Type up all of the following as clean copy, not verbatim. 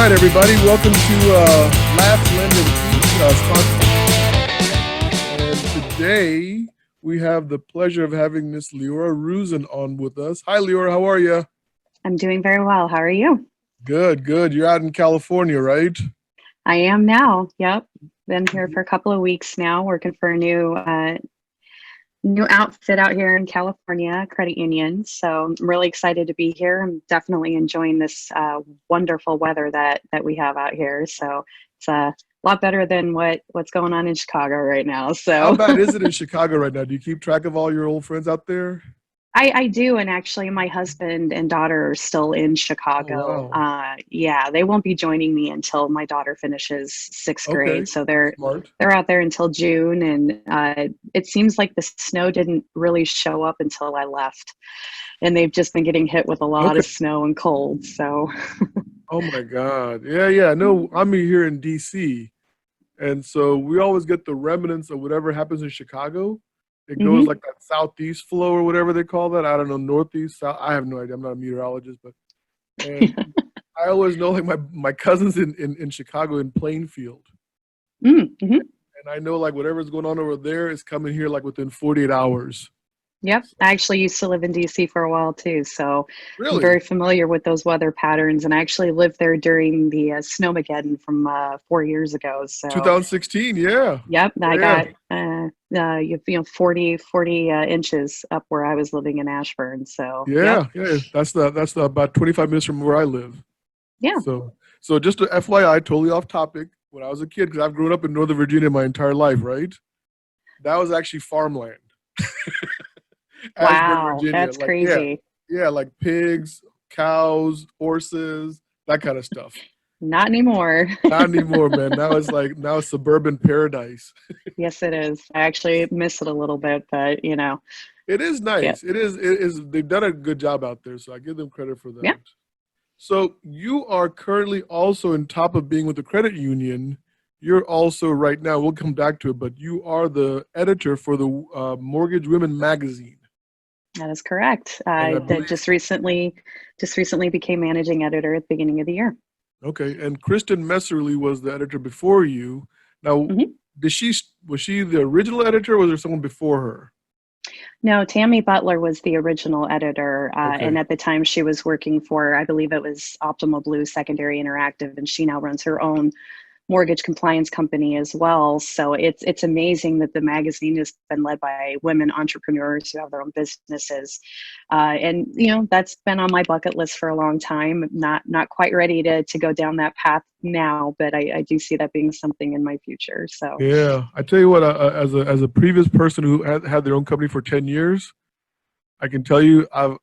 right, everybody. Welcome to Laugh, Lend, and Eat. And today we have the pleasure of having Miss Leora Ruzin on with us. Hi, Leora. How are you? I'm doing very well. How are you? Good, good. You're out in California, right? I am now. Yep. Been here for a couple of weeks now, working for a new outfit out here in California, credit union. So I'm really excited to be here. I'm definitely enjoying this wonderful weather that we have out here. So it's a lot better than what's going on in Chicago right now. How So bad is it in Chicago right now? Do you keep track of all your old friends out there? I do, and actually, my husband and daughter are still in Oh, Chicago. wow. Yeah, they won't be joining me until my daughter finishes sixth Okay. grade. So they're Smart. they're out there until June, and it seems like the snow didn't really show up until I left, and they've just been getting hit with a lot Okay. of snow and cold. So, Oh my God. Yeah, yeah. No, I'm here in DC. And so we always get the remnants of whatever happens in Chicago. It goes hmm like that southeast flow or whatever they call that. I don't know, northeast, south. I have no idea. I'm not a meteorologist, but and I always know like my cousins in Chicago in Plainfield. mm-hmm. And I know like whatever's going on over there is coming here like within 48 hours. Yep. So, I actually used to live in DC for a while too, so I'm really? very familiar with those weather patterns. And I actually lived there during the Snowmageddon from 4 years ago. So, 2016, yeah. yep, I Yeah. got 40 inches up where I was living in Ashburn. So, yep, Yeah, yeah. That's the about 25 minutes from where I live. yeah. So just a FYI, totally off topic. When I was a kid, because I've grown up in Northern Virginia my entire life, right? That was actually farmland. Ashburn, Wow, Virginia. that's Like, yeah, crazy. yeah, like pigs, cows, horses, that kind of stuff. Not anymore. Not anymore, man. Now it's suburban paradise. Yes, it is. I actually miss it a little bit, but It is yeah, nice. It is. They've done a good job out there, so I give them credit for yeah. that. So you are currently also, on top of being with the credit union, you're also right now, we'll come back to it, but you are the editor for the Mortgage Women magazine. That is correct. And I I that believe, just recently became managing editor at the beginning of the year. okay, and Kristen Messerly was the editor before you. Now, hmm was she the original editor or was there someone before her? No, Tammy Butler was the original editor, and Okay. at the time she was working for, I believe it was Optimal Blue Secondary Interactive, and she now runs her own mortgage compliance company as well. So it's amazing that the magazine has been led by women entrepreneurs who have their own businesses, and that's been on my bucket list for a long time. Not quite ready to go down that path now, but I do see that being something in my future. So. Yeah, I tell you what, as a previous person who had their own company for 10 years, I can tell you I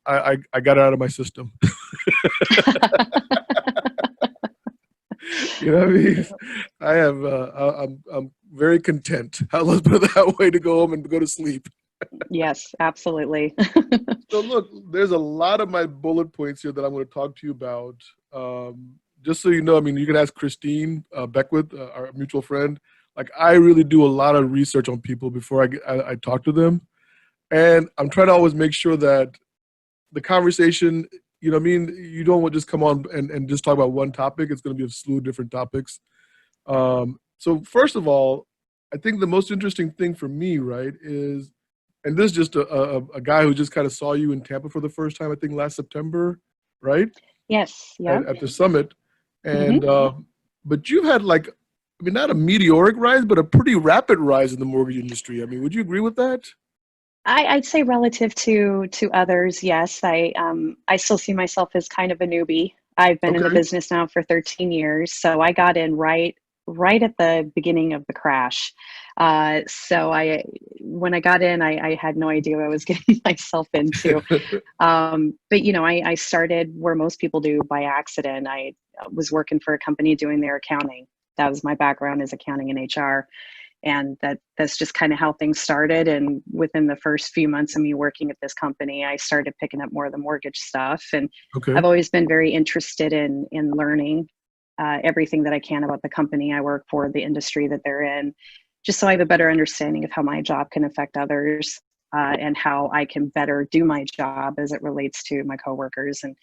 got it out of my system. You know what I mean? I have I'm very content. Let's put it that way, to go home and go to sleep. Yes, absolutely. So look, there's a lot of my bullet points here that I'm going to talk to you about. Just so you know, I mean, you can ask Christine Beckwith, our mutual friend. Like, I really do a lot of research on people before I talk to them, and I'm trying to always make sure that the conversation, I mean, you don't want to just come on and just talk about one topic. It's going to be a slew of different topics. So first of all, I think the most interesting thing for me, right, is, and this is just a guy who just kind of saw you in Tampa for the first time, I think last September, right, Yes, yeah. at the summit, hmm and but you've had like, I mean, not a meteoric rise, but a pretty rapid rise in the mortgage industry. I mean, would you agree with that? I'd say relative to others, yes. I still see myself as kind of a newbie. I've been in the Okay. business now for 13 years, so I got in right at the beginning of the crash. So when I got in, I had no idea what I was getting myself into. But I started where most people do, by accident. I was working for a company doing their accounting. That was my background, is accounting and HR, and that's just kind of how things started. And within the first few months of me working at this company, I started picking up more of the mortgage stuff. And Okay. I've always been very interested in learning everything that I can about the company I work for, the industry that they're in, just so I have a better understanding of how my job can affect others, and how I can better do my job as it relates to my coworkers. And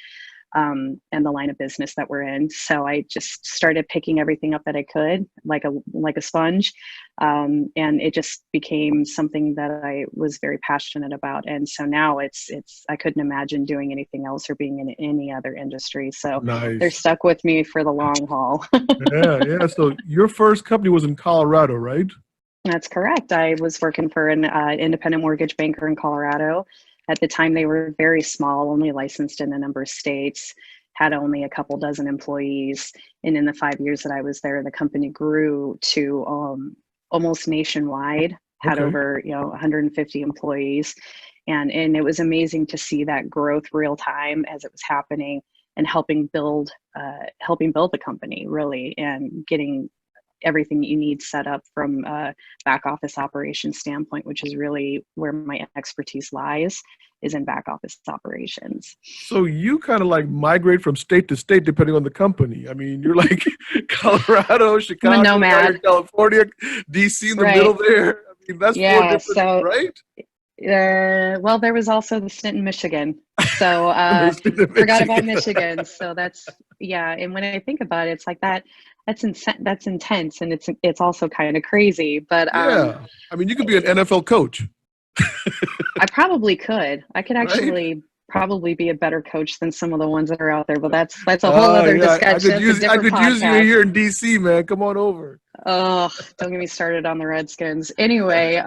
and the line of business that we're in. So I just started picking everything up that I could, like a sponge, and it just became something that I was very passionate about. And so now it's I couldn't imagine doing anything else or being in any other industry. So they're Nice. stuck with me for the long haul. Yeah, yeah. So your first company was in Colorado, right? That's correct. I was working for an independent mortgage banker in Colorado. At the time, they were very small, only licensed in a number of states, had only a couple dozen employees. And in the 5 years that I was there, the company grew to almost nationwide, had Okay. over 150 employees. And it was amazing to see that growth real time as it was happening and helping build the company really and getting everything that you need set up from a back office operations standpoint, which is really where my expertise lies, is in back office operations. So you kind of like migrate from state to state depending on the company. I mean, you're like Colorado, I'm a Chicago, now you're nomad, California, DC in the middle right? there. I mean, that's four Yeah. different, So, right? well, there was also the stint in Michigan. So, There's the forgot about Michigan. Michigan. So that's, yeah. And when I think about it, it's like that. That's intense, and it's also kind of crazy. But Yeah. I mean, you could be an NFL coach, I probably could. I could right? actually probably be a better coach than some of the ones that are out there, but that's a whole other Yeah, discussion. That's a I different could use you podcast. here in DC, man. Come on over. Oh, don't get me started on the Redskins. Anyway,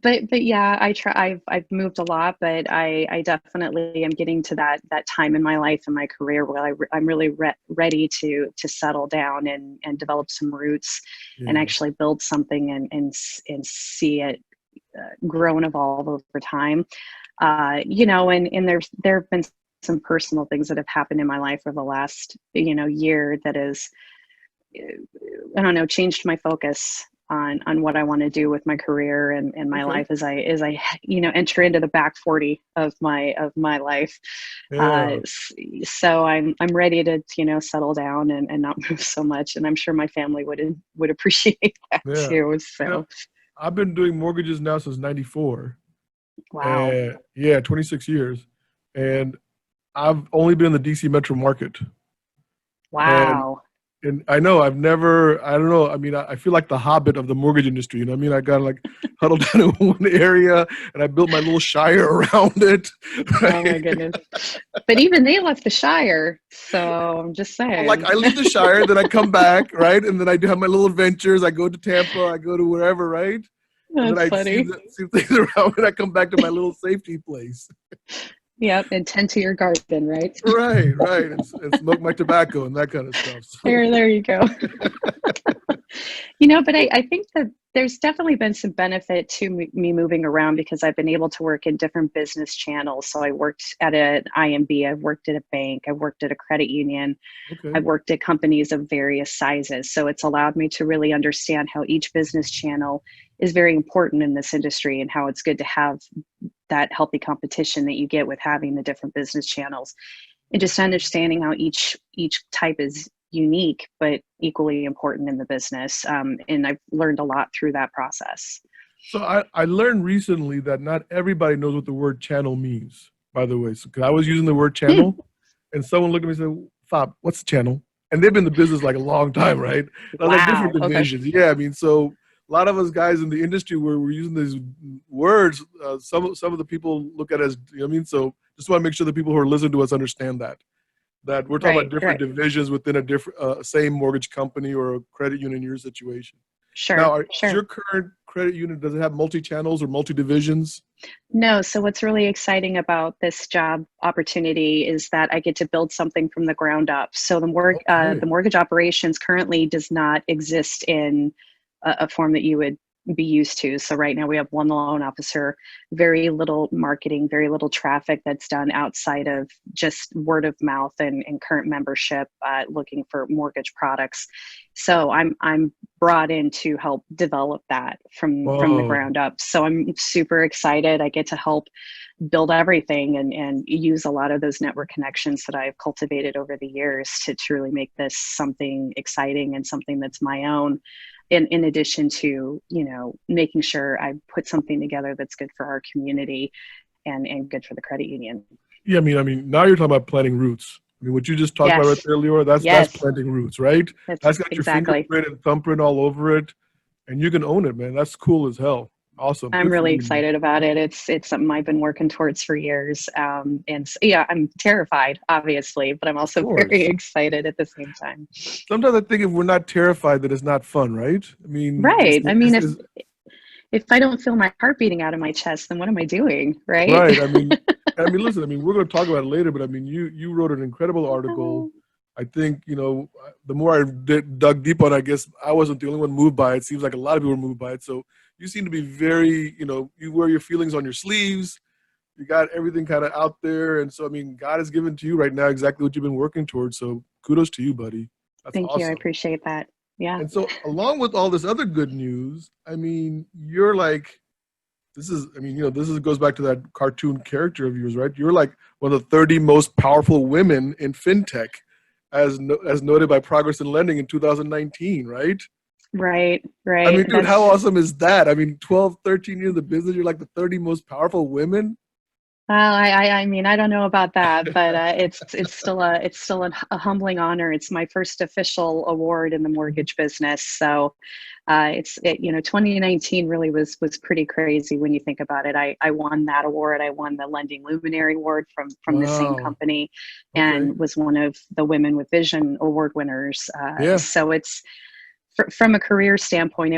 but yeah, I've moved a lot, but I definitely am getting to that time in my life and my career where I'm really ready to settle down and develop some roots and Yeah. actually build something and see it grow and evolve over time. And there have been some personal things that have happened in my life over the last year that has, I don't know, changed my focus on what I want to do with my career and my Okay. life as I enter into the back 40 of my life. Yeah. So I'm ready to settle down and not move so much, and I'm sure my family would appreciate that Yeah. too. You know, So I've been doing mortgages now since '94. wow. And yeah, 26 years. And I've only been in the DC metro market. And Wow. and I know I don't know. I mean, I feel like the hobbit of the mortgage industry. You know what I mean? I got like huddled down in one area and I built my little shire around it. Oh my Right? goodness. But even they left the Shire. So I'm just Well, like saying. I leave the shire, then I come back, right? And then I do have my little adventures. I go to Tampa, I go to wherever, right? And then That's I funny. see things around and I come back to my little safety place. Yep. And tend to your garden, right? Right, right. And smoke my tobacco and that kind of stuff. So There you go. But I think that there's definitely been some benefit to me moving around because I've been able to work in different business channels. So I worked at an IMB, I've worked at a bank, I've worked at a credit union, okay. I've worked at companies of various sizes. So it's allowed me to really understand how each business channel is very important in this industry and how it's good to have that healthy competition that you get with having the different business channels and just understanding how each type is unique but equally important in the business. And I've learned a lot through that process. So I learned recently that not everybody knows what the word channel means, by the way. So, because I was using the word Hmm. channel and someone looked at me and said, Fab, what's channel? And they've been in the business like a long time, right? And I was like, different Wow. Okay. divisions. Yeah, I mean, so a lot of us guys in the industry where we're using these words, some of the people look at it as, you know what I mean? So just want to make sure the people who are listening to us understand that we're talking about Right. different Right. divisions within a different same mortgage company or a credit union in your situation. Now, Sure. is Sure. your current credit union, does it have multi-channels or multi-divisions? No. So what's really exciting about this job opportunity is that I get to build something from the ground up. So Okay. the mortgage operations currently does not exist in a form that you would be used to. So right now we have one loan officer, very little marketing, very little traffic that's done outside of just word of mouth and current membership looking for mortgage products. So I'm brought in to help develop that from the Whoa. ground up. So I'm super excited. I get to help build everything and use a lot of those network connections that I've cultivated over the years to truly make this something exciting and something that's my own. In addition to, making sure I put something together that's good for our community and good for the credit union. Yeah, I mean, now you're talking about planting roots. I mean, what you just talked about right Yes. there, Leora, that's Yes. planting roots, right? That's That's got your exactly. fingerprint and thumbprint all over it, and you can own it, man. That's cool as hell. Awesome. I'm Good for really you, man. excited about it. It's something I've been working towards for years. Yeah, I'm terrified, obviously, but I'm Of also very course. excited at the same time. Sometimes I think if we're not terrified, that it's not fun, right? I mean, Right. I mean, is if I don't feel my heart beating out of my chest, then what am I doing? Right. right. I mean, listen. I mean, we're going to talk about it later, but I mean, you wrote an incredible article. I think the more I dug deep on it, I guess I wasn't the only one moved by it. Seems like a lot of people were moved by it. So you seem to be very, you wear your feelings on your sleeves. You got everything kind of out there, and so I mean, God has given to you right now exactly what you've been working towards. So kudos to you, buddy. That's Thank you. I awesome. appreciate that. Yeah. And so, along with all this other good news, I mean, you're like, this goes back to that cartoon character of yours, right? You're like one of the 30 most powerful women in fintech, as noted by Progress in Lending in 2019, right? Right. I Right. mean, dude, how That's awesome is that? I mean, 12, 13 years of business, you're like the 30 most powerful women. well, I mean, I don't know about that, but it's still a humbling honor. It's my first official award in the mortgage business, so 2019 really was pretty crazy when you think about it. I won that award. I won the Lending Luminary Award from the same Wow. company, Okay. and was one of the Women with Vision award winners. Yeah. So it's from a career standpoint,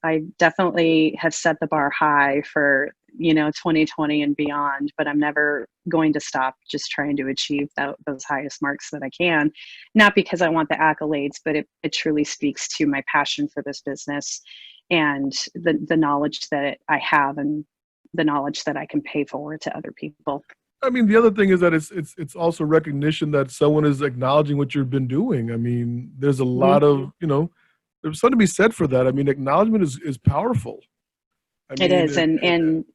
I definitely have set the bar high for 2020 and beyond, but I'm never going to stop just trying to achieve those highest marks that I can, not because I want the accolades, but it truly speaks to my passion for this business and the knowledge that I have and the knowledge that I can pay forward to other people. I mean, the other thing is that it's also recognition that someone is acknowledging what you've been doing. I mean, there's a Mhm. lot of, there's something to be said for that. I mean, acknowledgement is powerful. I It mean, is, and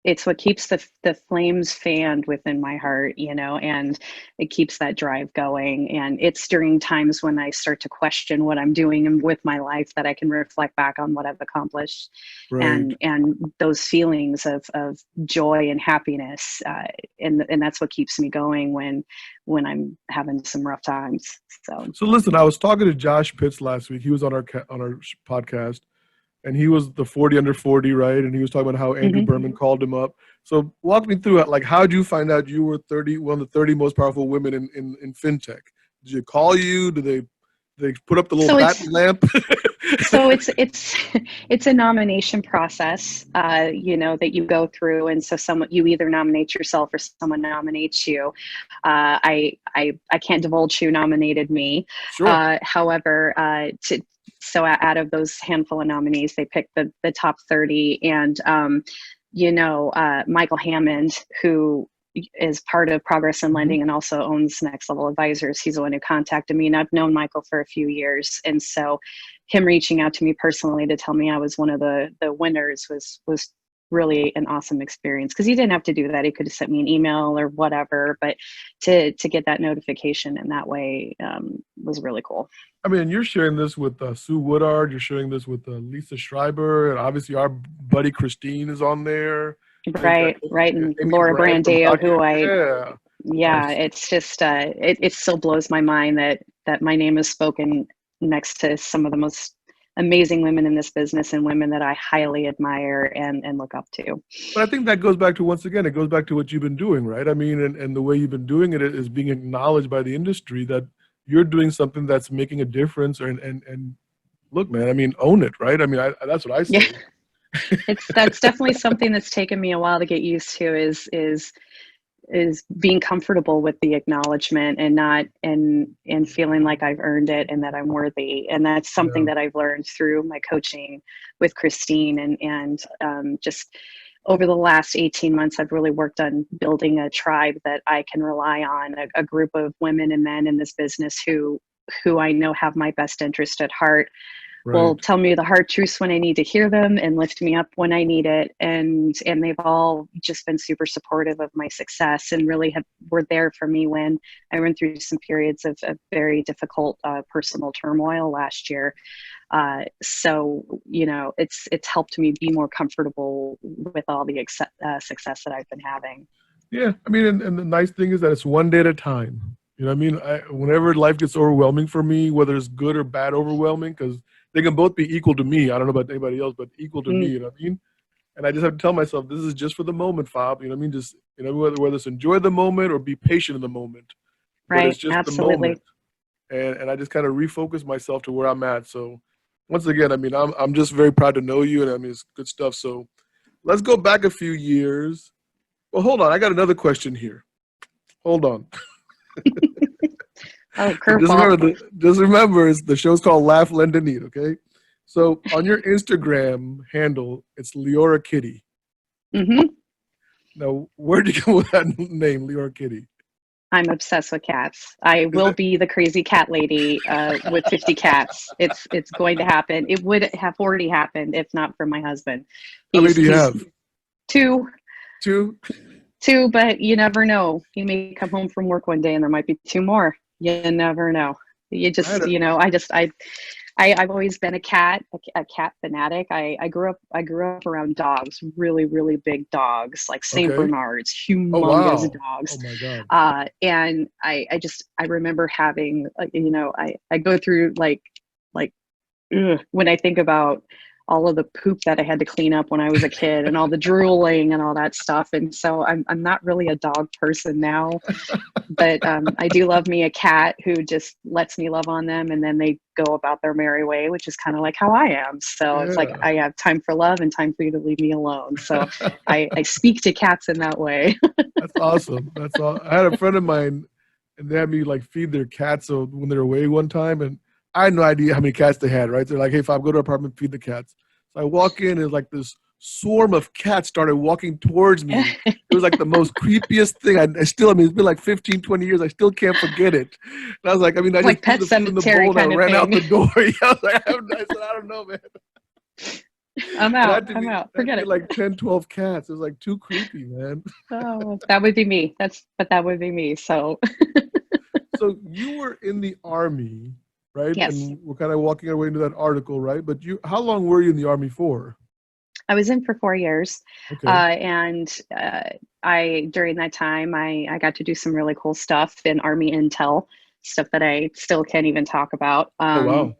it's what keeps the flames fanned within my heart, and it keeps that drive going. And it's during times when I start to question what I'm doing and with my life that I can reflect back on what I've accomplished, right. and those feelings of joy and happiness, and that's what keeps me going when I'm having some rough times. So. So listen, I was talking to Josh Pitts last week. He was on our podcast, and he was the 40 under 40, right? And he was talking about how Andrew Mhm. Berman called him up. So walk me through it. Like, how did you find out you were one of the 30 most powerful women in fintech? Did you call you? Did they put up the little So bat it's lamp? So it's it's a nomination process, that you go through, and so someone you either nominate yourself or someone nominates you. I can't divulge who nominated me. Sure. However, so out of those handful of nominees, they picked the top 30, and Michael Hammond, who is part of Progress in Mhm. Lending and also owns Next Level Advisors. He's the one who contacted me, and I've known Michael for a few years, and so him reaching out to me personally to tell me I was one of the winners was really an awesome experience, because he didn't have to do that. He could have sent me an email or whatever, but to get that notification in that way was really cool. I mean, you're sharing this with Sue Woodard. You're sharing this with Lisa Schreiber, and obviously our buddy Christine is on there. I think Right, and Amy Laura Brand from Brandeo, Docu. who I Yeah, yeah, nice. it's just it still blows my mind that my name is spoken next to some of the most amazing women in this business, and women that I highly admire and look up to. But I think that goes back to, once again, it goes back to what you've been doing, right? I mean, and the way you've been doing it is being acknowledged by the industry that you're doing something that's making a difference. And look, man, I mean, own it, right? I mean, that's what I Yeah, say. that's definitely something that's taken me a while to get used to, is being comfortable with the acknowledgement, and not and feeling like I've earned it and that I'm worthy. And that's something Yeah, that I've learned through my coaching with Christine, and just over the last 18 months, I've really worked on building a tribe that I can rely on, a group of women and men in this business who I know have my best interest at heart, will right. tell me the hard truths when I need to hear them, and lift me up when I need it. And they've all just been super supportive of my success, and really were there for me when I went through some periods of very difficult personal turmoil last year. So it's helped me be more comfortable with all the success that I've been having. Yeah, I mean, and the nice thing is that it's one day at a time. You know what I mean? Whenever life gets overwhelming for me, whether it's good or bad overwhelming, because they can both be equal to me. I don't know about anybody else, but equal to me, Mm, you know what I mean? And I just have to tell myself, this is just for the moment, Fob. You know what I mean? Just, whether it's enjoy the moment or be patient in the moment, but it's right. just the moment. Absolutely. And I just kind of refocus myself to where I'm at. So once again, I mean, I'm just very proud to know you, and I mean, it's good stuff. So let's go back a few years. Well, hold on. I got another question here. Hold on. Oh, Just curveball. remember, the show's called Laugh, Lend, and Eat. Okay, so on your Instagram handle, it's Leora Kitty. Hmm. Now, where'd you come with that name, Leora Kitty? I'm obsessed with cats. I Is will it? be the crazy cat lady with 50 cats. It's going to happen. It would have already happened if not for my husband. How many He's do you he's have? two Two. two, but you never know. He may come home from work one day and there might be two more. You never know. You I had just, a. I've always been a cat fanatic. I grew up around dogs, really, really big dogs, like Saint Okay. Bernards, Oh humongous wow. Oh dogs. my God. And I remember having, I go through like when I think about all of the poop that I had to clean up when I was a kid and all the drooling and all that stuff. And so I'm not really a dog person now, but I do love me a cat who just lets me love on them and then they go about their merry way, which is kind of like how I am. So it's like Yeah. I have time for love and time for you to leave me alone. So I speak to cats in that way. That's awesome. That's all. I had a friend of mine, and they had me like feed their cats. So when they were away one time, and I had no idea how many cats they had. Right? They're like, "Hey, if I go to our apartment, feed the cats." So I walk in, and like this swarm of cats started walking towards me. It was like the most creepiest thing. I still, I mean, it's been like 15, 20 years. I still can't forget it. And I was like, I mean, I just Like threw Pet the food in the Cemetery bowl and I kind of ran out thing. the door. Yeah, I was like, I said, I don't know, man. I'm It out. had to I'm be, out. it had to Forget be it. like 10, 12 cats. It was like too creepy, man. Oh, that would be me. That would be me. So, So you were in the army, right? yes, And we're kind of walking our way into that article, right? But how long were you in the army for? I was in for 4 years. Okay. And during that time, I got to do some really cool stuff in Army Intel, stuff that I still can't even talk about. Oh wow.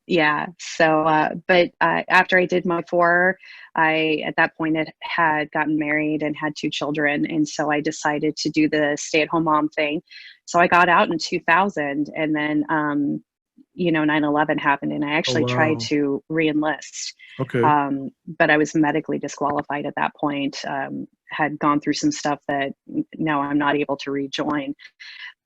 Yeah. So, but after I did my four, at that point, had gotten married and had two children. And so I decided to do the stay at home mom thing. So I got out in 2000 and then, 9/11 happened and I Oh actually tried wow. to re-enlist. Okay. But I was medically disqualified at that point, had gone through some stuff that now I'm not able to rejoin.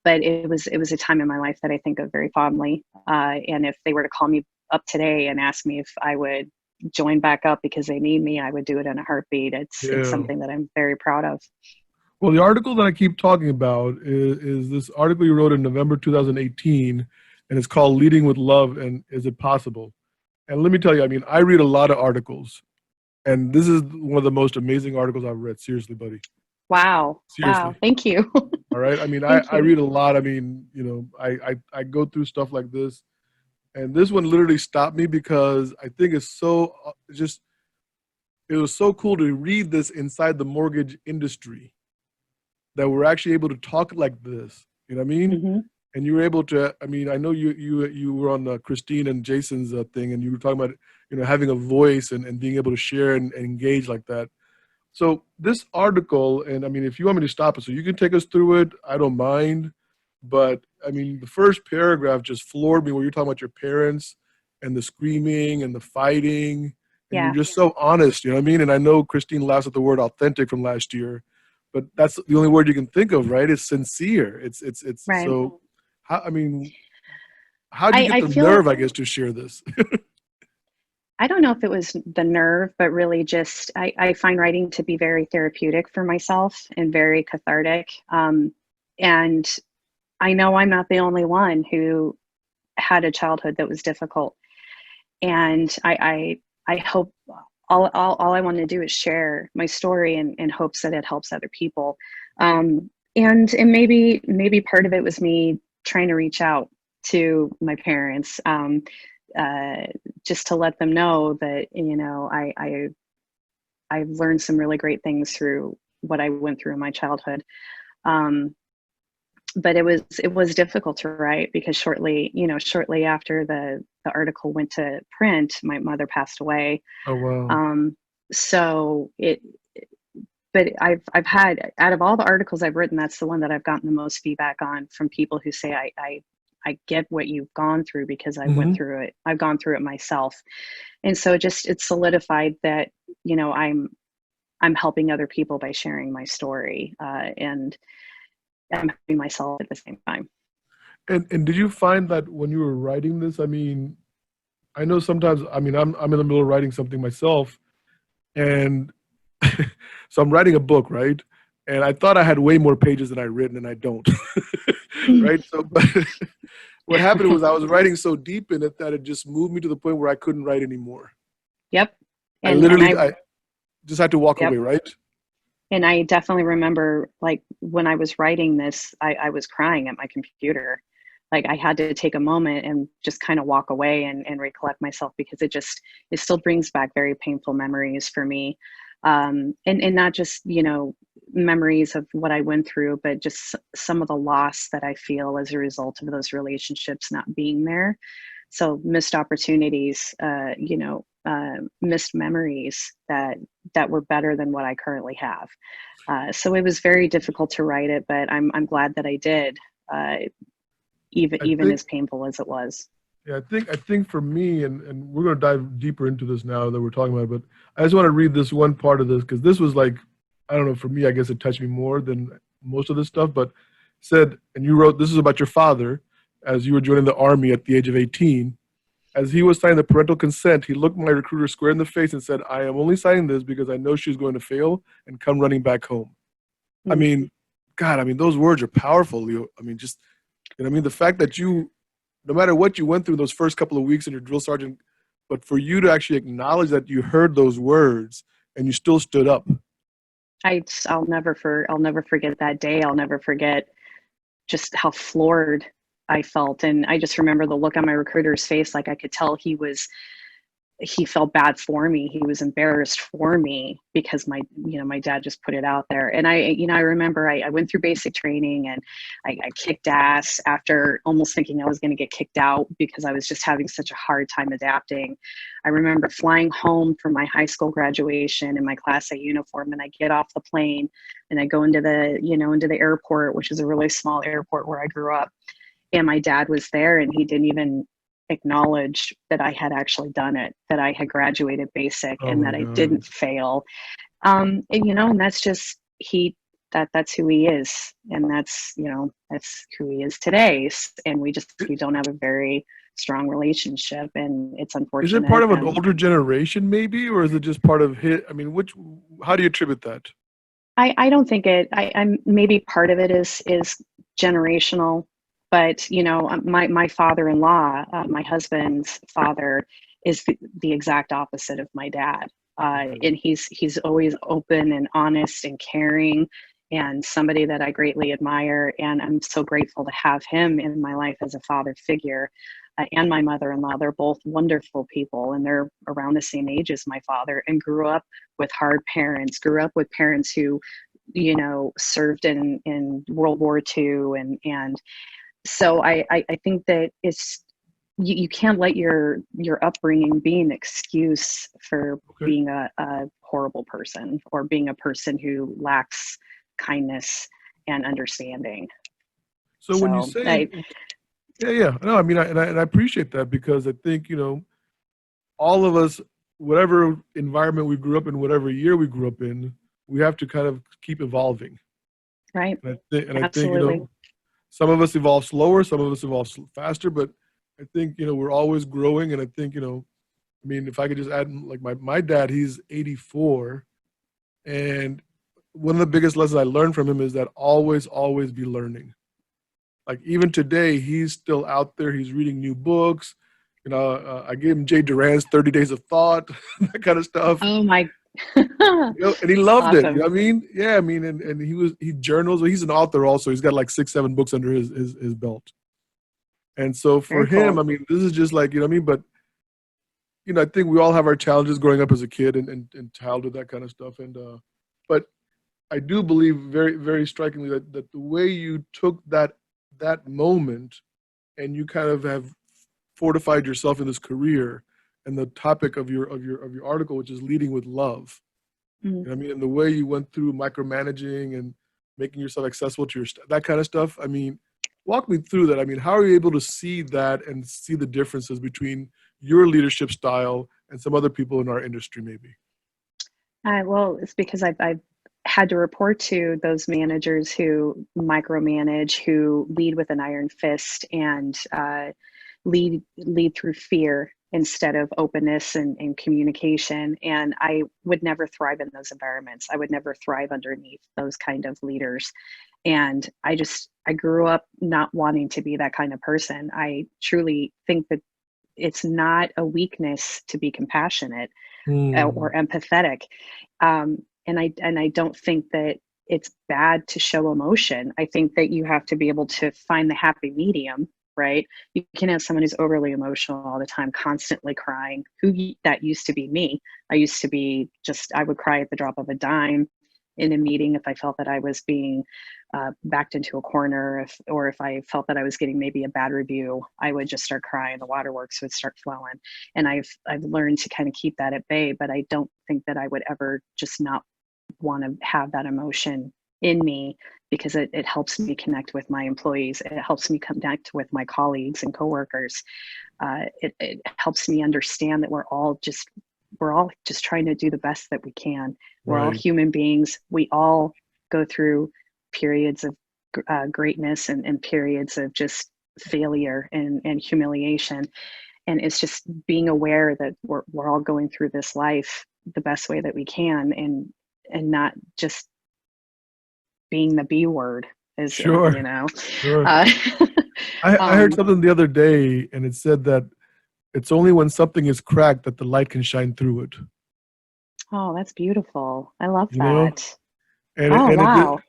But it was a time in my life that I think of very fondly. And if they were to call me up today and ask me if I would join back up because they need me, I would do it in a heartbeat. It's Yeah. something that I'm very proud of. Well, the article that I keep talking about is this article you wrote in November 2018, and it's called "Leading with Love and Is It Possible?" And let me tell you, I mean, I read a lot of articles, and this is one of the most amazing articles I've read. Seriously, buddy. Wow. Wow. Seriously. Thank you. All right. I mean, Thank I you. read a lot. I mean, I go through stuff like this, and this one literally stopped me because I think it's so just it was so cool to read this inside the mortgage industry that we're actually able to talk like this. You know what I mean? Hmm. And you were able to. I mean, I know you were on Christine and Jason's thing, and you were talking about having a voice and being able to share and engage like that. So this article, and I mean, if you want me to stop it, so you can take us through it. I don't mind, but I mean, the first paragraph just floored me, where you're talking about your parents and the screaming and the fighting, and you're Yeah. just so honest. You know what I mean? And I know Christine laughs at the word authentic from last year, but that's the only word you can think of, right? It's sincere. It's Right. so. How, I mean, how'd you I, get I the feel nerve, I guess, to share this? I don't know if it was the nerve, but really just I find writing to be very therapeutic for myself and very cathartic. And I know I'm not the only one who had a childhood that was difficult. And I hope all I want to do is share my story in hopes that it helps other people. And maybe part of it was me trying to reach out to my parents, uh, just to let them know that I've learned some really great things through what I went through in my childhood. Um, but it was difficult to write because shortly after the article went to print, my mother passed away. Oh wow. Um, so it, but I've had, out of all the articles I've written, that's the one that I've gotten the most feedback on from people who say I get what you've gone through because I went Hmm. through it. I've gone through it myself. And so it solidified that, I'm helping other people by sharing my story, and I'm helping myself at the same time. And did you find that when you were writing this, I mean, I know sometimes, I mean, I'm in the middle of writing something myself, and so I'm writing a book, right? And I thought I had way more pages than I written, and I don't, right? So, but what happened was I was writing so deep in it that it just moved me to the point where I couldn't write anymore. Yep. I And literally, I just had to walk yep. away, right? And I definitely remember, like, when I was writing this, I was crying at my computer. Like, I had to take a moment and just kind of walk away and recollect myself, because it still brings back very painful memories for me. And not just, memories of what I went through, but just some of the loss that I feel as a result of those relationships not being there. So missed opportunities, missed memories that were better than what I currently have. So it was very difficult to write it, but I'm glad that I did, I even think, as painful as it was. yeah, I think for me, and we're going to dive deeper into this now that we're talking about it, but I just want to read this one part of this because this was like, I don't know, for me, I guess it touched me more than most of this stuff, but said, and you wrote, this is about your father as you were joining the army at the age of 18. As he was signing the parental consent, he looked my recruiter square in the face and said, I am only signing this because I know she's going to fail and come running back home. I Mm. mean, God, I mean, those words are powerful, Leo. I mean, just, I mean, the fact that you, no matter what you went through those first couple of weeks in your drill sergeant, but for you to actually acknowledge that you heard those words and you still stood up. I'll never forget that day. I'll never forget just how floored I felt. And I just remember the look on my recruiter's face. Like, I could tell he felt bad for me. He was embarrassed for me because my dad just put it out there. And I remember I went through basic training, and I kicked ass after almost thinking I was going to get kicked out because I was just having such a hard time adapting. I remember flying home from my high school graduation in my Class A uniform, and I get off the plane and I go into the airport, which is a really small airport where I grew up. And my dad was there, and he didn't even acknowledge that I had actually done it, that I had graduated basic, Oh and my that I God. didn't fail. And that's just that's who he is, and that's who he is today. And we don't have a very strong relationship, and it's Is it part unfortunate. of an older generation, maybe, or is it just part of his? I mean, how do you attribute that? I don't think I'm maybe part of it is generational, but my father-in-law, my husband's father, is the exact opposite of my dad. Okay. And he's always open and honest and caring, and somebody that I greatly admire. And I'm so grateful to have him in my life as a father figure. And my mother-in-law, they're both wonderful people, and they're around the same age as my father, and grew up with hard parents, grew up with parents who served in World War II. And so I think that you can't let your upbringing be an excuse for Okay. being a horrible person, or being a person who lacks kindness and understanding. So when you So say, yeah, yeah, no, I mean, and I appreciate that because I think all of us, whatever environment we grew up in, whatever year we grew up in, we have to kind of keep evolving. right, And I think absolutely. some of us evolve slower, some of us evolve faster, but I think we're always growing. And I think I mean, if I could just add, like my dad, he's 84, and one of the biggest lessons I learned from him is that always be learning. Like even today, he's still out there. He's reading new books. I gave him Jay Duran's 30 Days of Thought, that kind of stuff. Oh my. And he loved it. You know Awesome. what I mean? Yeah, I mean, and he journals. He's an author also. He's got like 6, 7 books under his belt. And so for Very him, cool. I mean, this is just like, you know what I mean? But I think we all have our challenges growing up as a kid and childhood, that kind of stuff. But I do believe very, very strikingly that the way you took that moment and you kind of have fortified yourself in this career, and the topic of your article, which is leading with love. Mm. I mean, and the way you went through micromanaging and making yourself accessible to that kind of stuff. I mean, walk me through that. I mean, how are you able to see that and see the differences between your leadership style and some other people in our industry, maybe? Well, it's because I've had to report to those managers who micromanage, who lead with an iron fist, and lead through fear instead of openness and communication. And I would never thrive in those environments. I would never thrive underneath those kind of leaders. And I grew up not wanting to be that kind of person. I truly think that it's not a weakness to be compassionate or Hmm. empathetic. And I don't think that it's bad to show emotion. I think that you have to be able to find the happy medium, right? You can have someone who's overly emotional all the time, constantly crying. That used to be me. I used to be I would cry at the drop of a dime in a meeting if I felt that I was being backed into a corner, or if I felt that I was getting maybe a bad review, I would just start crying. The waterworks would start flowing, and I've learned to kind of keep that at bay. But I don't think that I would ever just not want to have that emotion in me, because it helps me connect with my employees. It helps me connect with my colleagues and coworkers. It helps me understand that we're all just trying to do the best that we can. We're all Right. human beings. We all go through periods of greatness and periods of just failure and humiliation. And it's just being aware that we're all going through this life the best way that we can, and not just being the B word, is Sure. Sure. uh, I heard um, something the other day, and it said that it's only when something is cracked that the light can shine through it. oh, that's beautiful. I love You know, that. and Oh, it wow.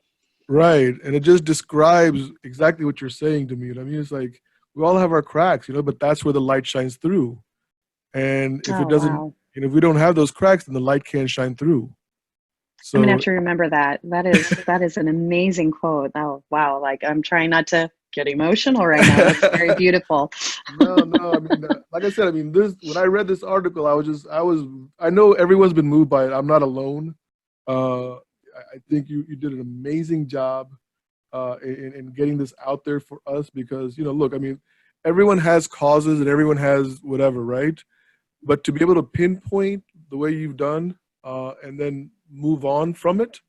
right, and it just describes exactly what you're saying to me. You know what I mean, it's like we all have our cracks, but that's where the light shines through. And if it Oh, doesn't, wow. if we don't have those cracks, then the light can't shine through. I'm gonna have So to remember that. That is an amazing quote. Oh, wow. Like, I'm trying not to get emotional right now. That's very beautiful. no, no. I mean, like I said, I mean, this when I read this article, I know everyone's been moved by it. I'm not alone. I think you did an amazing job in getting this out there for us because look, I mean, everyone has causes and everyone has whatever, right? But to be able to pinpoint the way you've done and then move on from it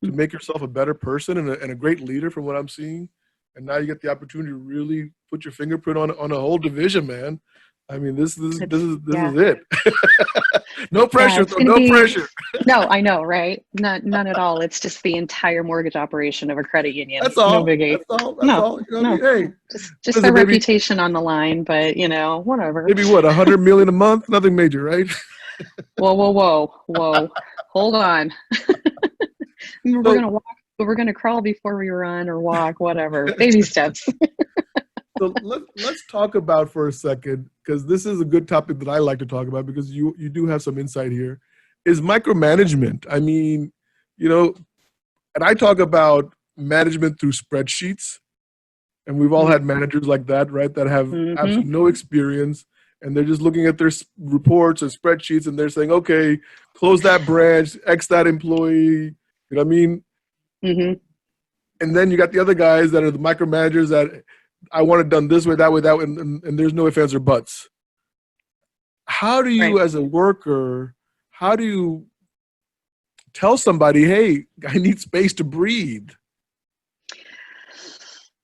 to make yourself a better person and a great leader from what I'm seeing. And now you get the opportunity to really put your fingerprint on a whole division, man. I mean, this is this It's, is this yeah. is it. No Yeah, pressure, it's though. going to No be, pressure. no, I know, right? None at all. It's just the entire mortgage operation of a credit union. That's No all. biggie. That's all. That's No, all. You know what I no, mean? Hey, no. Just their listen, reputation on the line, but whatever. maybe what 100 million a month? Nothing major, right? Whoa, whoa, whoa, whoa. Hold on. We're So gonna walk, but we're gonna crawl before we run or walk, whatever. Baby steps. So let's talk about for a second, because this is a good topic that I like to talk about because you do have some insight here. Is micromanagement? I mean, you know, and I talk about management through spreadsheets, and we've all had managers like that, right? That have Mm-hmm. absolutely no experience, and they're just looking at their reports and spreadsheets, and they're saying, okay, close that branch, X that employee. You know what I mean? Mm-hmm. And then you got the other guys that are the micromanagers that I want it done this way, that way, and there's no ifs, ands, or buts. How do Right. you, as a worker, how do you tell somebody, hey, I need space to breathe?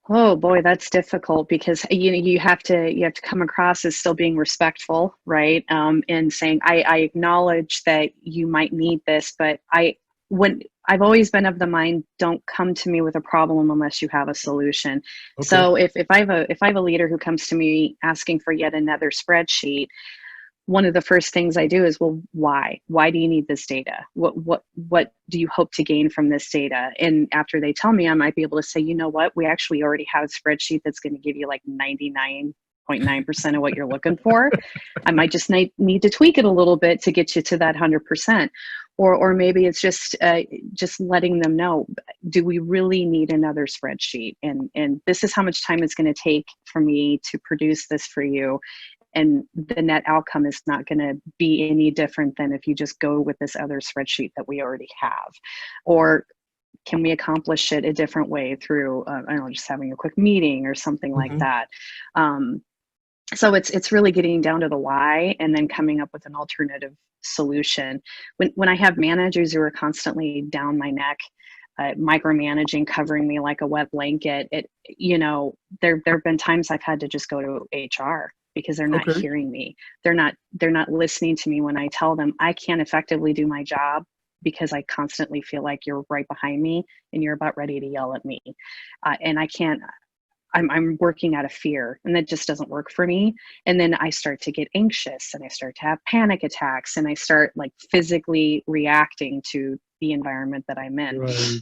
Oh boy, that's difficult because you have to come across as still being respectful, right? And saying I acknowledge that you might need this, but when I've always been of the mind, don't come to me with a problem unless you have a solution. Okay. So if I have a leader who comes to me asking for yet another spreadsheet, one of the first things I do is, well, why? Why do you need this data? What do you hope to gain from this data? And after they tell me, I might be able to say, you know what, we actually already have a spreadsheet that's going to give you like 99.9% of what you're looking for. I might just need to tweak it a little bit to get you to that 100%. or maybe it's just letting them know, do we really need another spreadsheet? And this is how much time it's going to take for me to produce this for you. And the net outcome is not going to be any different than if you just go with this other spreadsheet that we already have. Or can we accomplish it a different way through, I don't know, just having a quick meeting or something like Mm-hmm. that. So it's really getting down to the why and then coming up with an alternative solution. When I have managers who are constantly down my neck, micromanaging, covering me like a wet blanket, there have been times I've had to just go to HR because they're not Okay. hearing me. They're not listening to me when I tell them I can't effectively do my job because I constantly feel like you're right behind me and you're about ready to yell at me. And I can't, I'm working out of fear, and that just doesn't work for me. And then I start to get anxious and I start to have panic attacks and I start like physically reacting to the environment that I'm in. Right.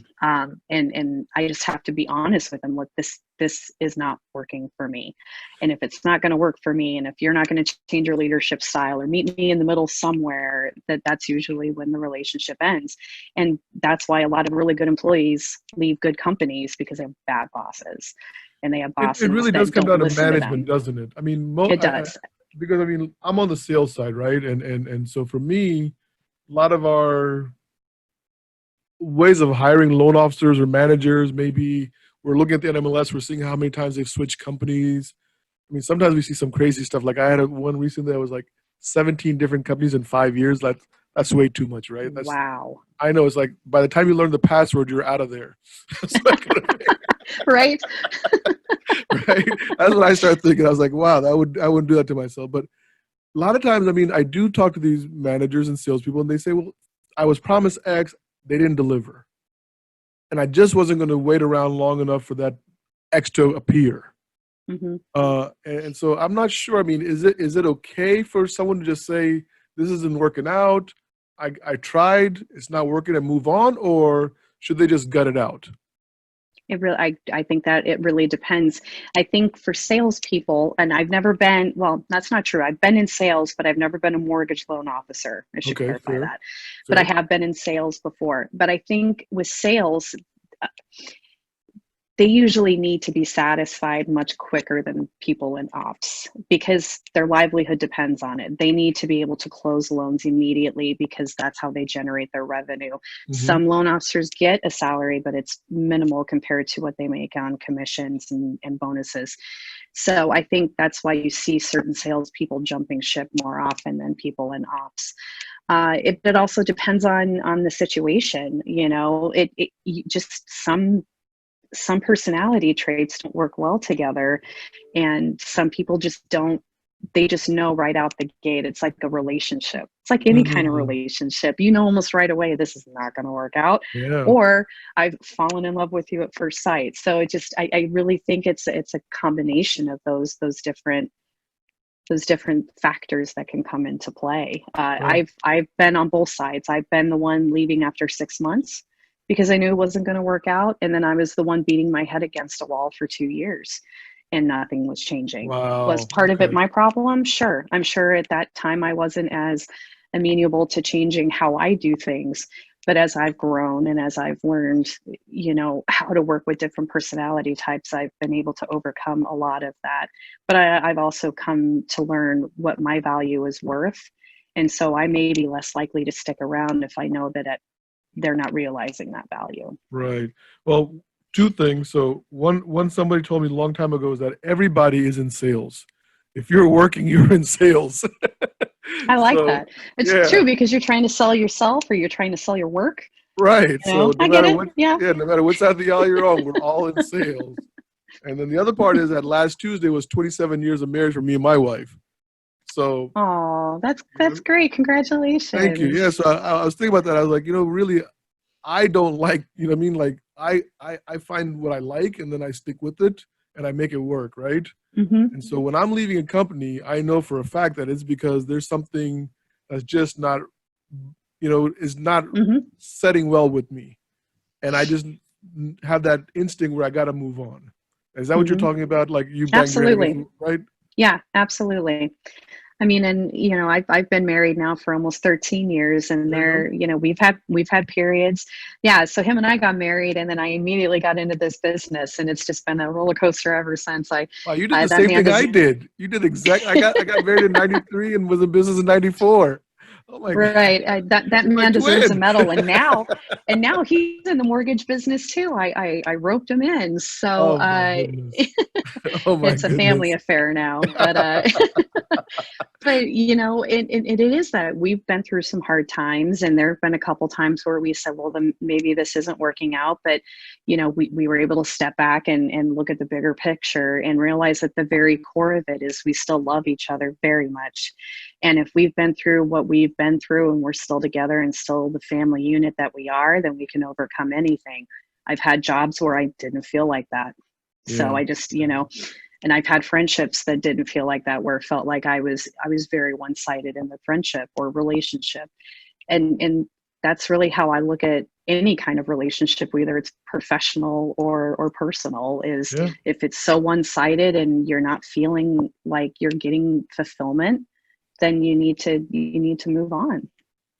And I just have to be honest with them. Look, this is not working for me. And if it's not going to work for me, and if you're not going to change your leadership style or meet me in the middle somewhere, that's usually when the relationship ends. And that's why a lot of really good employees leave good companies, because they have bad bosses. And they have It bosses really does that come don't down to listen to management, them. doesn't it? I mean, It does. because I mean, I'm on the sales side, right? And so for me, a lot of our ways of hiring loan officers or managers, maybe we're looking at the NMLS, we're seeing how many times they've switched companies. I mean, sometimes we see some crazy stuff. Like I had one recently that was like 17 different companies in 5 years. That's way too much, right? Wow. I know, it's like by the time you learn the password, you're out of there. So Right? right? That's what I started thinking. I was like, wow, I wouldn't do that to myself. But a lot of times, I mean, I do talk to these managers and salespeople, and they say, well, I was promised X, they didn't deliver. And I just wasn't going to wait around long enough for that X to appear. Mm-hmm. And so I'm not sure. I mean, is it okay for someone to just say, this isn't working out, I tried, it's not working, and move on? Or should they just gut it out? It really, I think that it really depends. I think for salespeople, and I've never been, well, that's not true. I've been in sales, but I've never been a mortgage loan officer. I should Okay, clarify fair, that. But I fair. have been in sales before. But I think with sales, uh, they usually need to be satisfied much quicker than people in ops because their livelihood depends on it. They need to be able to close loans immediately because that's how they generate their revenue. Hmm. Some loan officers get a salary, but it's minimal compared to what they make on commissions and bonuses. So I think that's why you see certain salespeople jumping ship more often than people in ops. It also depends on the situation. Just some personality traits don't work well together, and some people just don't. They just know right out the gate. It's like a relationship. It's like any kind of Hmm. relationship, almost right away this is not going to work out, Yeah. or I've fallen in love with you at first sight. So I really think it's a combination of those different factors that can come into play. Right. I've been on both sides. I've been the one leaving after 6 months because I knew it wasn't going to work out, and then I was the one beating my head against a wall for 2 years, and nothing was changing. Was Wow. part of it Okay. my problem? Sure. I'm sure at that time I wasn't as amenable to changing how I do things. But as I've grown and as I've learned, how to work with different personality types, I've been able to overcome a lot of that. But I've also come to learn what my value is worth. And so I may be less likely to stick around if I know that they're not realizing that value. Right. Well, two things. So one somebody told me a long time ago is that everybody is in sales. If you're working, you're in sales. I like So that. It's yeah, true because you're trying to sell yourself or you're trying to sell your work. right. So no I get matter it. what, Yeah. yeah, no matter what side of the aisle you're on, we're all in sales. And then the other part is that last Tuesday was 27 years of marriage for me and my wife. So Oh, that's you that's know, great. thank you. Yeah. Congratulations. So I was thinking about that. I was like, really, I don't like, what I mean? Like I find what I like and then I stick with it and I make it work, right? Hmm. And so when I'm leaving a company, I know for a fact that it's because there's something that's just not, is not Hmm. setting well with me. And I just have that instinct where I got to move on. Is that what you're Hmm. talking about? Like you banged your head against, Absolutely. right? Yeah, absolutely. I mean, and I've been married now for almost 13 years, and There you go. we've had periods. Yeah, so him and I got married, and then I immediately got into this business, and it's just been a roller coaster ever since. Wow, you did the That same man thing is I did. You did exact. I got married in '93 and was in business in '94. Oh my God, right. That you're my man deserves a twin. medal, and now he's in the mortgage business too. I roped him in, so Oh my goodness. Oh my it's a family goodness. affair now. But but it is that we've been through some hard times, and there have been a couple times where we said, well, then maybe this isn't working out. But we were able to step back and look at the bigger picture and realize that the very core of it is we still love each other very much. And if we've been through what we've been through and we're still together and still the family unit that we are, then we can overcome anything. I've had jobs where I didn't feel like that, so Yeah. I just and I've had friendships that didn't feel like that, where it felt like I was very one-sided in the friendship or relationship. And that's really how I look at any kind of relationship, whether it's professional or personal, is Yeah. if it's so one-sided and you're not feeling like you're getting fulfillment, then you need to move on.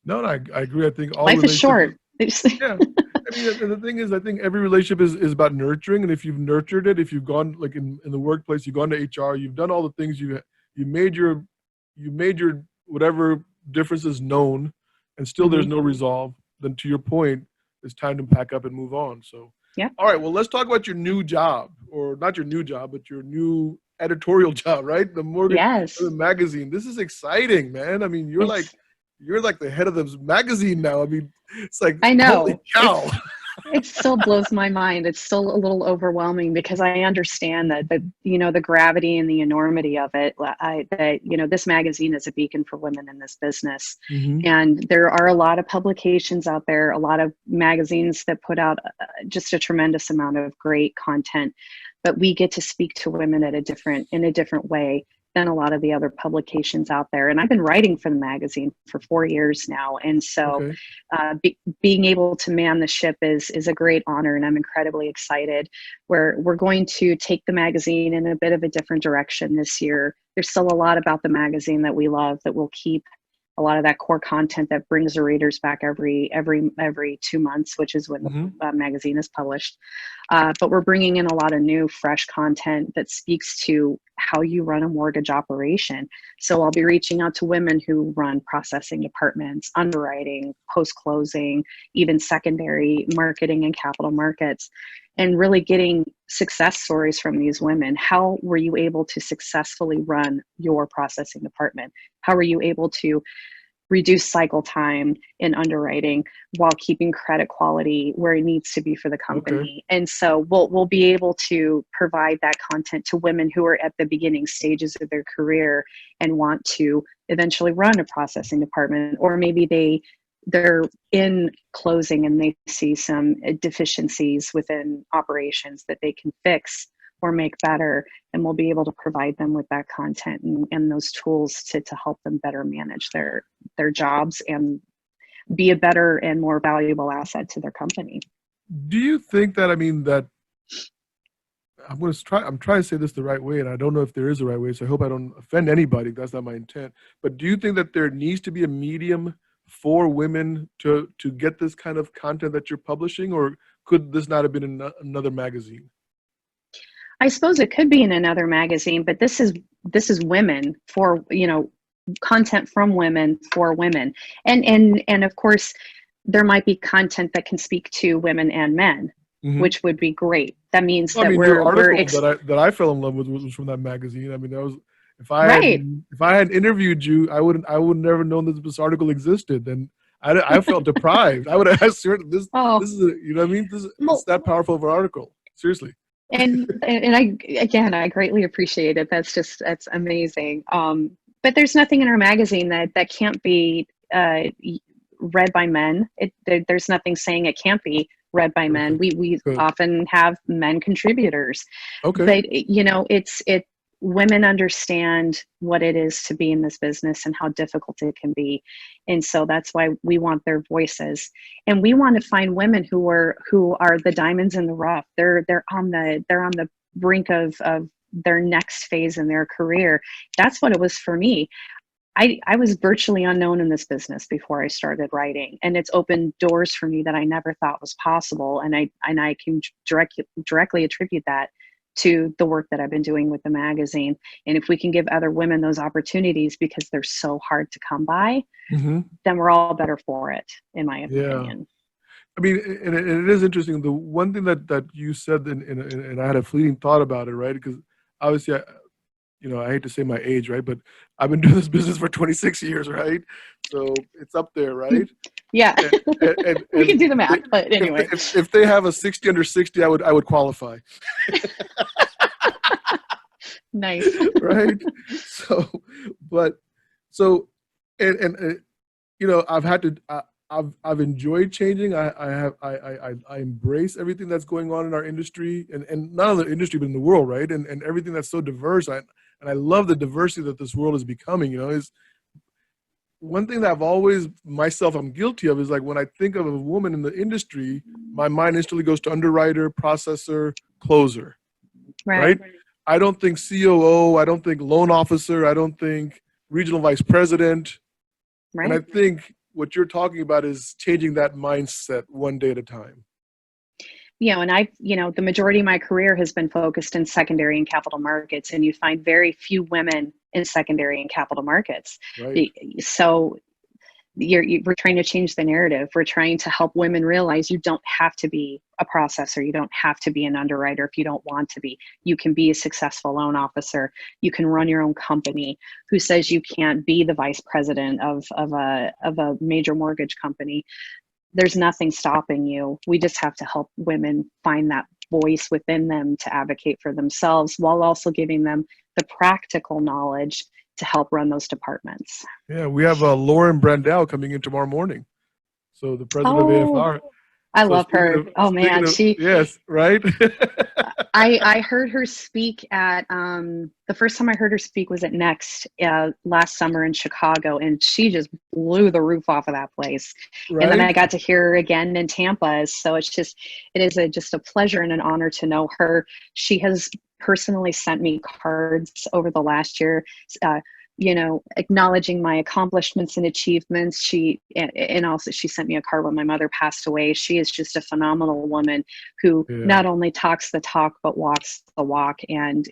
No, no, I agree. I think all Life is relationships. short. Yeah. I mean, the thing is, I think every relationship is about nurturing. And if you've nurtured it, if you've gone like in the workplace, you've gone to HR, you've done all the things you made your you made your whatever differences known, and still there's Hmm. no resolve, then to your point, it's time to pack up and move on. So, Yeah. all right, well, let's talk about your new job, or not your new job, but your new editorial job, right? The Mortgage Yes. Magazine. This is exciting, man. I mean, It's you're like the head of this magazine now. I mean, it's like, I holy know. cow. It still blows my mind. It's still a little overwhelming because I understand that the gravity and the enormity of it. That this magazine is a beacon for women in this business, Hmm. and there are a lot of publications out there, a lot of magazines that put out just a tremendous amount of great content, but we get to speak to women in a different way than a lot of the other publications out there. And I've been writing for the magazine for 4 years now, and so Okay. being able to man the ship is a great honor, and I'm incredibly excited. We're going to take the magazine in a bit of a different direction this year. There's still a lot about the magazine that we love, that we'll keep a lot of that core content that brings the readers back every 2 months, which is when Hmm. the magazine is published. But we're bringing in a lot of new, fresh content that speaks to how you run a mortgage operation. So I'll be reaching out to women who run processing departments, underwriting, post closing, even secondary marketing and capital markets, and really getting success stories from these women. How were you able to successfully run your processing department? How were you able to reduce cycle time in underwriting while keeping credit quality where it needs to be for the Okay. company? And so we'll be able to provide that content to women who are at the beginning stages of their career and want to eventually run a processing department, or maybe they're in closing and they see some deficiencies within operations that they can fix or make better, and we'll be able to provide them with that content and those tools to help them better manage their jobs and be a better and more valuable asset to their company. Do you think that, I mean, that I'm trying to say this the right way, and I don't know if there is a right way, so I hope I don't offend anybody. That's not my intent. But do you think that there needs to be a medium for women to get this kind of content that you're publishing, or could this not have been in another magazine? I suppose it could be in another magazine, but this is women for content from women for women, and of course there might be content that can speak to women and men, Hmm. which would be great. That means Well, I that mean, your we're article that I fell in love with was from that magazine. I mean, that was right. if I had interviewed you, I would never known that this article existed, and I felt deprived. I would have asked her, Oh, this is you know what I mean? It's well, that powerful of an article. Seriously. and I greatly appreciate it. That's amazing. But there's nothing in our magazine that can't be read by men. There's nothing saying it can't be read by men. Perfect. We Good. often have men contributors, Okay. but it women understand what it is to be in this business and how difficult it can be, and so that's why we want their voices, and we want to find women who are the diamonds in the rough. They're on the brink of their next phase in their career. That's what it was for me. I was virtually unknown in this business before I started writing, and it's opened doors for me that I never thought was possible. And I can directly attribute that to the work that I've been doing with the magazine. And if we can give other women those opportunities because they're so hard to come by, Hmm. then we're all better for it, in my Yeah. opinion. I mean, and it is interesting. The one thing that you said, and I had a fleeting thought about it, right? Because obviously, I hate to say my age, right? But I've been doing this business for 26 years, right? So it's up there, right? Yeah, we can And do the math, but anyway. if they have a 60 under 60, I would qualify, Nice. right? So, but so, and I've had to. I've enjoyed changing. I embrace everything that's going on in our industry, and not only the industry but in the world, right? And everything that's so diverse. And I love the diversity that this world is becoming. Is one thing that I've always myself I'm guilty of is like when I think of a woman in the industry, my mind instantly goes to underwriter, processor, closer, Right. right? I don't think COO, I don't think loan officer, I don't think regional vice president. And I Right. think what you're talking about is changing that mindset one day at a time. And the majority of my career has been focused in secondary and capital markets, and you find very few women in secondary and capital markets. Right. So we're trying to change the narrative. We're trying to help women realize you don't have to be a processor. You don't have to be an underwriter if you don't want to be. You can be a successful loan officer. You can run your own company. Who says you can't be the vice president of a major mortgage company? There's nothing stopping you. We just have to help women find that voice within them to advocate for themselves while also giving them the practical knowledge to help run those departments. Yeah, we have Lauren Brandell coming in tomorrow morning. So the president of Oh, AFR. I So love speaking her. of Oh speaking man, of yes, right? I heard her speak at the first time I heard her speak was at Next last summer in Chicago, and she just blew the roof off of that place. And then Right? I got to hear her again in Tampa. So it is just a pleasure and an honor to know her. She has personally sent me cards over the last year. Uh, acknowledging my accomplishments and achievements. And also she sent me a card when my mother passed away. She is just a phenomenal woman who Yeah. not only talks the talk but walks the walk. And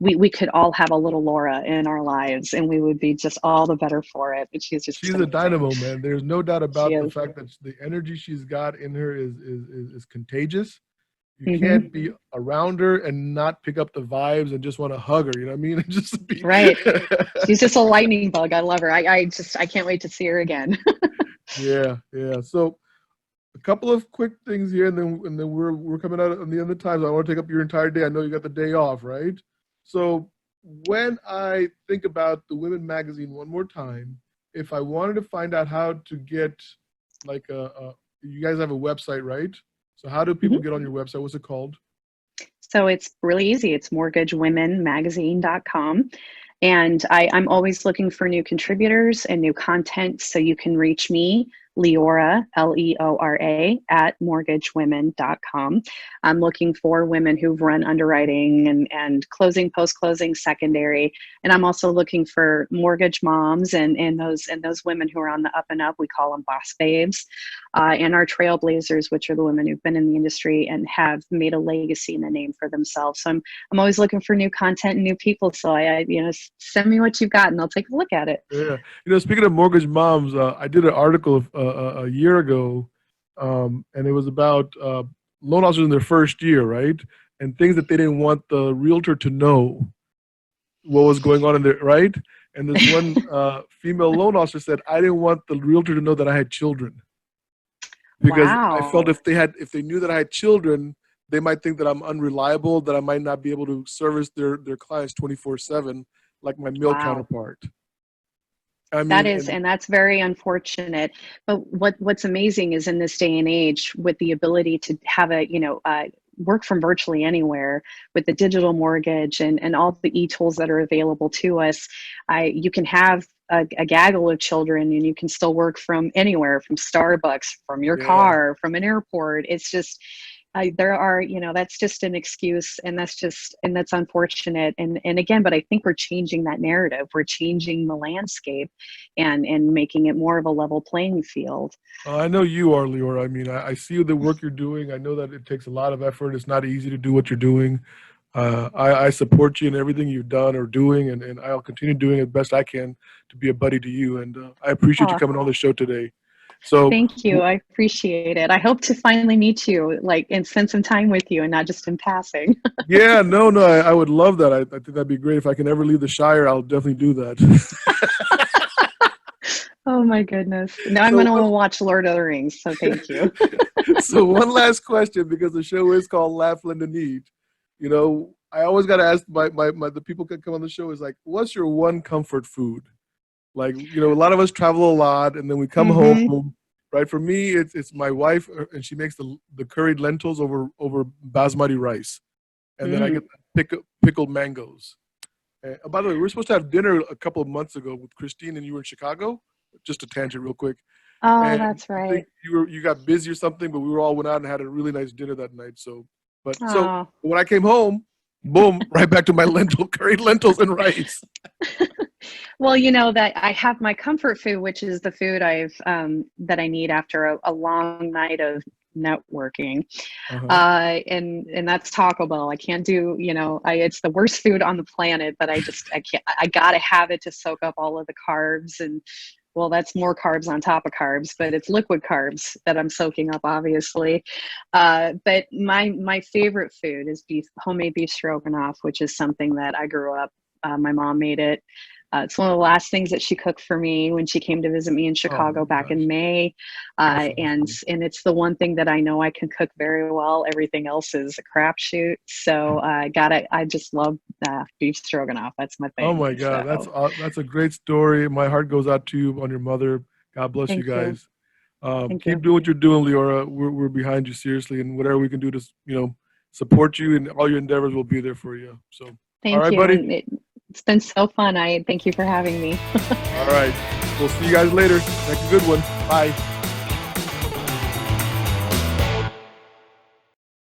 we could all have a little Laura in our lives, and we would be just all the better for it. But she's just She's a amazing. dynamo, man. There's no doubt She about the is. fact that the energy she's got in her is contagious. You Hmm. can't be around her and not pick up the vibes and just want to hug her. You know what I mean? Just be Right. She's just a lightning bug. I love her. I can't wait to see her again. yeah, yeah. So a couple of quick things here, and then we're coming out on the end of the time. So I want to take up your entire day. I know you got the day off, right? So when I think about the Women magazine one more time, if I wanted to find out how to get like you guys have a website, right? So how do people Mhm. get on your website? What's it called? So it's really easy. It's mortgagewomenmagazine.com. And I'm always looking for new contributors and new content. So you can reach me, Leora, Leora, at mortgagewomen.com. I'm looking for women who've run underwriting and closing, post closing, secondary. And I'm also looking for mortgage moms and those women who are on the up and up. We call them boss babes. And our trailblazers, which are the women who've been in the industry and have made a legacy and a name for themselves. So I'm always looking for new content and new people. So send me what you've got and I'll take a look at it. Yeah, speaking of mortgage moms, I did an article a year ago, and it was about loan officers in their first year, right? And things that they didn't want the realtor to know what was going on in there, right? And this one female loan officer said, "I didn't want the realtor to know that I had children because I felt Wow. if they knew that I had children, they might think that I'm unreliable, that I might not be able to service their clients 24/7 like my male Wow. counterpart." I That mean, is, and that's very unfortunate. But what's amazing is in this day and age, with the ability to have work from virtually anywhere with the digital mortgage and all the e-tools that are available to us, you can have a gaggle of children and you can still work from anywhere, from Starbucks, from your yeah. car, from an airport. It's just there are, that's just an excuse, and that's unfortunate. And again, but I think we're changing that narrative. We're changing the landscape and making it more of a level playing field. I know you are, Leora. I mean, I see the work you're doing. I know that it takes a lot of effort. It's not easy to do what you're doing. I support you in everything you've done or doing, and I'll continue doing it best I can to be a buddy to you. And I appreciate you Oh, coming on the show today. So, thank you. I appreciate it. I hope to finally meet you, like, and spend some time with you and not just in passing. yeah, no, I would love that. I think that'd be great. If I can ever leave the Shire, I'll definitely do that. Oh my goodness. Now I'm so, going to watch Lord of the Rings. So thank you. so one last question, because the show is called Laugh Lend a Need. I always got to ask the people that come on the show is like, what's your one comfort food? Like, a lot of us travel a lot and then we come Hmm. home, right? For me, it's my wife, and she makes the curried lentils over basmati rice. And then I get Mm. pickled mangoes. By the way, we were supposed to have dinner a couple of months ago with Christine, and you were in Chicago. Just a tangent real quick. Oh, And that's I think right. you got busy or something, but we all went out and had a really nice dinner that night. So Oh. when I came home, boom, right back to my curried lentils and rice. Well, that I have my comfort food, which is the food that I need after a long night of networking. Uh-huh. And that's Taco Bell. I can't do, it's the worst food on the planet, but I can't, I gotta have it to soak up all of the carbs. And well, that's more carbs on top of carbs, but it's liquid carbs that I'm soaking up, obviously. But my favorite food is homemade beef stroganoff, which is something that I grew up. My mom made it. It's one of the last things that she cooked for me when she came to visit me in Oh Chicago my back in gosh, May. that's And awesome. it's the one thing that I know I can cook very well. Everything else is a crapshoot. So I just love beef stroganoff. That's my Oh thing. my God, So that's a great story. My heart goes out to you on your mother. God bless you thank you. guys. Thank Keep you. doing what you're doing, Leora. We're behind you seriously, and whatever we can do to support you and all your endeavors, we'll be there for you. So, all Thank right, you. buddy. And it's been so fun. I thank you for having me. All right, we'll see you guys later. Make a good one. Bye.